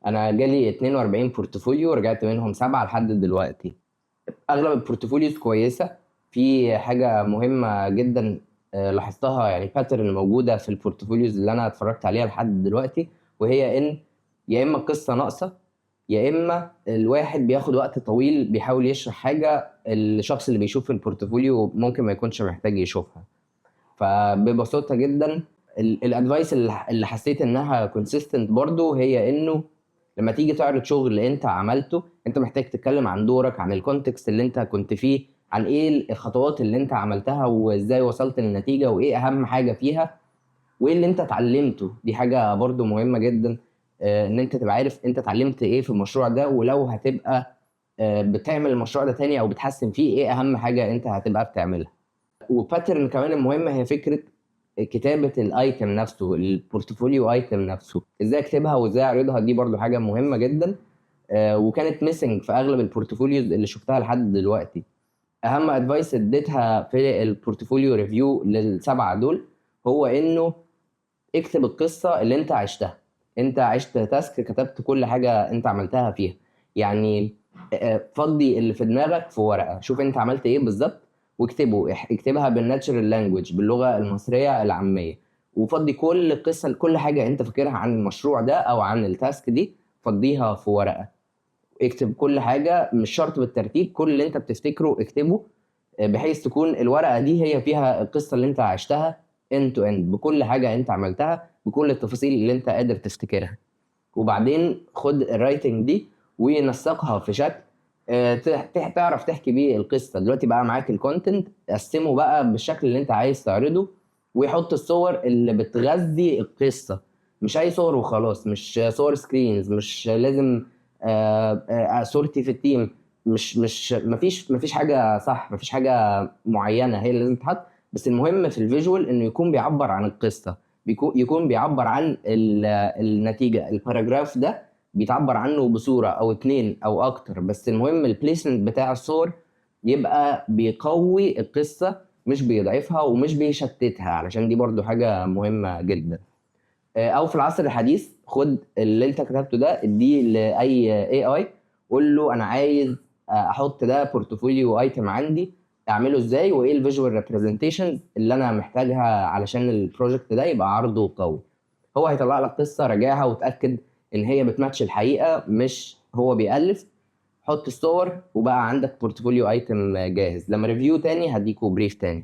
انا جالي 42 بورتفوليو، رجعت منهم 7 لحد دلوقتي. اغلب البورتفوليوز كويسه. في حاجه مهمه جدا لاحظتها، يعني باترن موجوده في البورتفوليوز اللي انا اتفرجت عليها لحد دلوقتي، وهي ان يا اما القصه ناقصه، يا اما الواحد بياخد وقت طويل بيحاول يشرح حاجه الشخص اللي بيشوف البورتفوليو ممكن ما يكونش محتاج يشوفها. فببساطه جدا الادفايس اللي حسيت انها كونسيستنت برضو هي انه لما تيجي تعرض شغل انت عملته، انت محتاج تتكلم عن دورك، عن الكونتكست اللي انت كنت فيه، عن ايه الخطوات اللي انت عملتها وازاي وصلت للنتيجة وايه اهم حاجة فيها، وايه اللي انت اتعلمته. دي حاجة برضو مهمة جدا، ان انت تبقى عارف انت اتعلمت ايه في المشروع ده، ولو هتبقى بتعمل المشروع ده تاني او بتحسن فيه، ايه اهم حاجة انت هتبقى بتعملها. وباترن كمان المهمة هي فكرة كتابة الايتم نفسه، البورتفوليو ايتم نفسه، ازاي اكتبها وازاي اعرضها. دي برضو حاجة مهمة جدا، وكانت ميسنج في اغلب البورتفوليوز اللي شفتها لحد دلوقتي. اهم ادفايس اديتها في البورتفوليو ريفيو لل7 دول هو انه اكتب القصة اللي انت عشتها. انت عشت تاسك، كتبت كل حاجة انت عملتها فيها. يعني فضي اللي في دماغك في ورقة، شوف انت عملت ايه بالظبط واكتبه. اكتبها بالناتشرال لانجويج، باللغة المصرية العامية، وفضي كل القصة، كل حاجة انت فاكرها عن المشروع ده او عن التاسك دي، فضيها في ورقة. اكتب كل حاجة، مش شرط بالترتيب، كل اللي انت بتفتكره اكتبه، بحيث تكون الورقة دي هي فيها القصة اللي انت عشتها end to end، بكل حاجة انت عملتها، بكل التفاصيل اللي انت قادر تفتكرها. وبعدين خد الرايتنج دي ونسقها في شكل تعرف تحكي بيه القصة. دلوقتي بقى معاك الكونتنت، قسمه بقى بالشكل اللي انت عايز تعرضه، ويحط الصور اللي بتغذي القصة. مش اي صور وخلاص، مش صور سكرينز، مش لازم صورتي في التيم. مش مفيش حاجة صح، مفيش حاجة معينة هي اللي لازم تتحط، بس المهم في الفيجوال انه يكون بيعبر عن القصة، يكون بيعبر عن النتيجة. الباراجراف ده بيتعبر عنه بصورة او اتنين او اكتر، بس المهم البليسمنت بتاع الصور يبقى بيقوي القصة مش بيضعفها ومش بيشتتها، علشان دي برضو حاجة مهمة جدا. او في العصر الحديث خد اللي انت كتبته ده اديه لاي اي، قول له انا عايز احط ده بورتفوليو ايتم عندي، اعمله ازاي وايه الفيجوال ريبريزنتيشن اللي انا محتاجها علشان البروجكت ده يبقى عرضه قوي. هو هيطلع لك قصه، راجعها وتاكد ان هي بتماتش الحقيقه، مش هو بيألف. حط الصور وبقى عندك بورتفوليو ايتم جاهز. لما ريفيو تاني هديكوا بريف تاني.